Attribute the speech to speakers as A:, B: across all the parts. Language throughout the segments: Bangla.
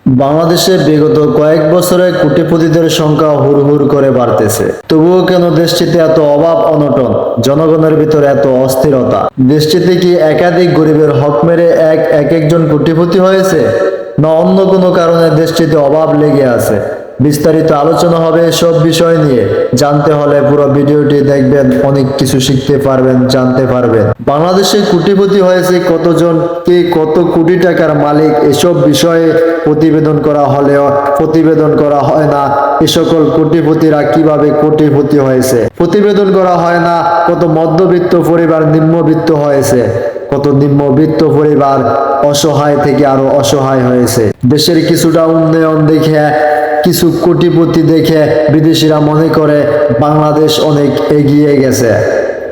A: বাংলাদেশে বিগত কয়েক বছরে কোটিপতিদের সংখ্যা হুড় করে বাড়তেছে, তবুও কেন দেশটিতে এত অভাব অনটন, জনগণের ভিতরে এত অস্থিরতা? দেশটিতে কি একাধিক গরিবের হক মেরে এক একজন কোটিপতি হয়েছে, না অন্য কোনো কারণে দেশটিতে অভাব লেগে আছে? বিস্তারিত আলোচনা হবে সব বিষয় নিয়ে। জানতে হলে পুরো ভিডিওটি দেখবেন, অনেক কিছু শিখতে পারবেন, জানতে পারবেন। বাংলাদেশে কোটিপতি হয়েছে কতজন, কে কত কোটি টাকার মালিক, এসব বিষয়ে প্রতিবেদন করা হলেও প্রতিবেদন করা হয় না এ সকল কোটিপতিরা কিভাবে কোটিপতি হয়েছে। প্রতিবেদন করা হয় না কত মধ্যবিত্ত পরিবার নিম্নবিত্ত হয়েছে, কত নিম্নবিত্ত পরিবার অসহায় থেকে আরো অসহায় হয়েছে। দেশের কিছুটা উন্নয়ন দেখে, কিছু কোটিপতি দেখে বিদেশিরা মনে করে বাংলাদেশ অনেক এগিয়ে গেছে।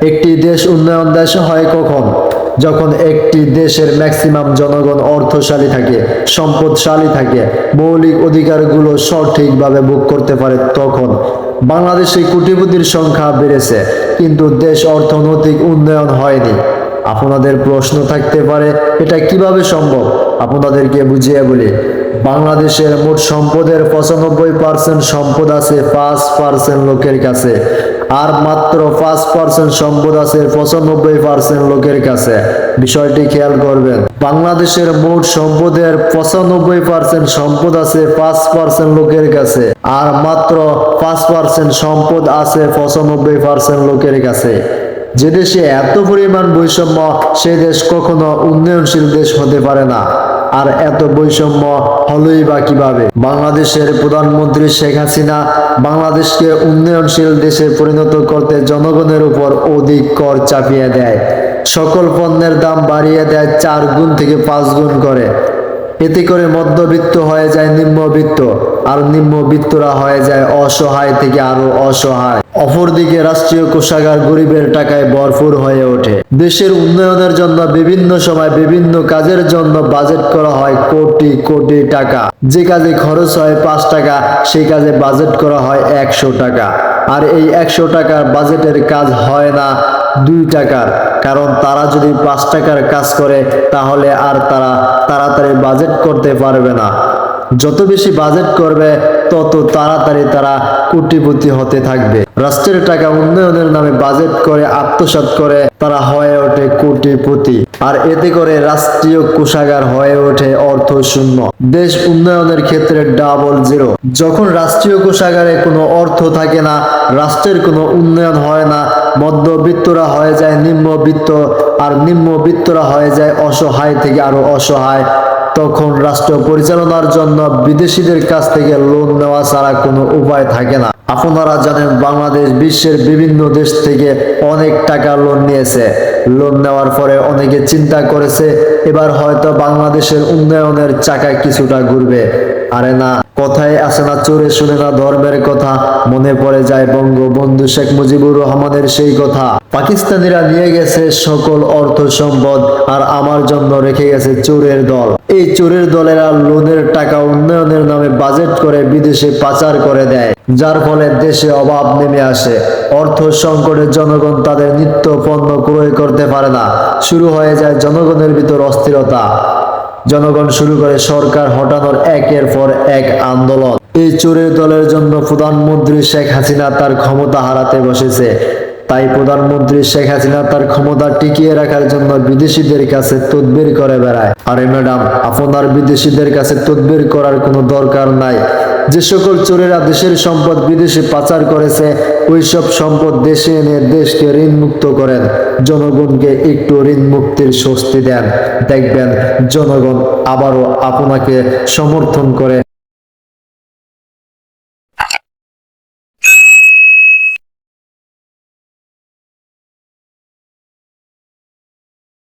A: একটি দেশ উন্নয়ন দেশ হয় কখন? যখন একটি দেশের ম্যাক্সিমাম জনগণ অর্থশালী থাকে, সম্পদশালী থাকে, মৌলিক অধিকারগুলো সঠিকভাবে ভোগ করতে পারে, তখন। বাংলাদেশে কোটিপতির সংখ্যা বেড়েছে, কিন্তু দেশ অর্থনৈতিক উন্নয়ন হয়নি। আপনাদের প্রশ্ন থাকতে পারে, এটা কিভাবে সম্ভব? আপনাদেরকে বুঝিয়ে বলি। বাংলাদেশের মোট সম্পদের 95% সম্পদ আছে 5% লোকের কাছে, আর মাত্র 5% সম্পদ আছে 95% লোকের কাছে। বিষয়টি খেয়াল করবেন। বাংলাদেশের মোট সম্পদের 95% সম্পদ আছে 5% লোকের কাছে, আর মাত্র 5% সম্পদ আছে 95% লোকের কাছে। যে দেশে এত পরিমাণ বৈষম্য, সে দেশ কখনো উন্নয়নশীল দেশ হতে পারে না। আর এত বৈষম্য হলোই বা কিভাবে? বাংলাদেশের প্রধানমন্ত্রী শেখ হাসিনা বাংলাদেশকে উন্নয়নশীল দেশে পরিণত করতে জনগণের উপর অধিক কর চাপিয়ে দেয়, সকল পণ্যের দাম বাড়িয়ে দেয় 4 গুণ থেকে 5 গুণ করে। এতে করে মধ্যবিত্ত হয়ে যায় নিম্নবিত্ত, আর নিম্নবিত্তরা হয়ে যায় অসহায় থেকে আরো অসহায়। অপরদিকে রাষ্ট্রীয় কোষাগার গরিবের টাকায় ভরপুর হয়ে ওঠে। দেশের উন্নয়নের জন্য বিভিন্ন সময় বিভিন্ন কাজের জন্য বাজেট করা হয় কোটি কোটি টাকা। যে কাজে খরচ হয় 5 টাকা, সেই কাজে বাজেট করা হয় 100 টাকা। আর এই 100 টাকার বাজেটের কাজ হয় না 2 টাকার, কারণ তারা যদি 5 টাকার কাজ করে তাহলে আর তারা তাড়াতাড়ি বাজেট করতে পারবে না। যত বেশি বাজেট করবে তত তাড়াতাড়ি তারা কোটিপতি হতে থাকবে। রাষ্ট্রের টাকা উন্নয়নের নামে বাজেট করে আত্মসাৎ করে তারা হয়ে ওঠে কোটিপতি, আর এতে করে রাষ্ট্রীয় কোষাগার হয়ে ওঠে অর্থ শূন্য। দেশ উন্নয়নের ক্ষেত্রে ডাবল জিরো। যখন রাষ্ট্রীয় কোষাগারে কোনো অর্থ থাকে না, রাষ্ট্রের কোনো উন্নয়ন হয় না, মধ্যবিত্তরা হয়ে যায় নিম্নবিত্ত, আর নিম্নবিত্তরা হয়ে যায় অসহায় থেকে আরো অসহায়। তখন রাষ্ট্র পরিচালনার জন্য বিদেশিদের কাছ থেকে লোন নেওয়া ছাড়া কোনো উপায় থাকে না। আপনারা জানেন বাংলাদেশ বিশ্বের বিভিন্ন দেশ থেকে অনেক টাকা লোন নিয়েছে। লোন নেওয়ার পরে অনেকে চিন্তা করেছে এবার হয়তো বাংলাদেশের উন্নয়নের চাকা কিছুটা ঘুরবে। আরে না, কথায় আছে না, চোরে শুনে না ধর্মের কথা। মনে পড়ে যায় বঙ্গবন্ধু শেখ মুজিবুর রহমানের সেই কথা। পাকিস্তানিরা নিয়ে গেছে সকল অর্থ সম্পদ, আর আমার জন্য রেখে গেছে চোরের দল। এই চোরের দলেরা লোনের টাকা উন্নয়নের নামে বাজেট করে বিদেশে পাচার করে দেয়, যার ফলে দেশে অভাব নেমে আসে। অর্থ সংকটে জনগণ তাদের নিত্য পণ্য ক্রয় করতে পারে না। শুরু হয়ে যায় জনগণের ভিতর অস্থিরতা। জনগণ শুরু করে সরকার হটানোর একের পর এক আন্দোলন। এই চোরের দলের জন্য প্রধানমন্ত্রী শেখ হাসিনা তার ক্ষমতা হারাতে বসেছে। তাই প্রধানমন্ত্রী শেখ হাসিনা তার ক্ষমতা টিকিয়ে রাখার জন্য বিদেশিদের কাছে তদবির করে বেড়ায়। আরে ম্যাডাম, আপনার বিদেশিদের কাছে তদবির করার কোনো দরকার নাই। যে সকল চোরেরা দেশের সম্পদ বিদেশে পাচার করেছে, ওই সব সম্পদ দেশে এনে দেশকে ঋণ মুক্ত করেন, জনগণকে একটু ঋণ মুক্তির স্বস্তি দেন। দেখবেন জনগণ আবারও আপনাকে সমর্থন করে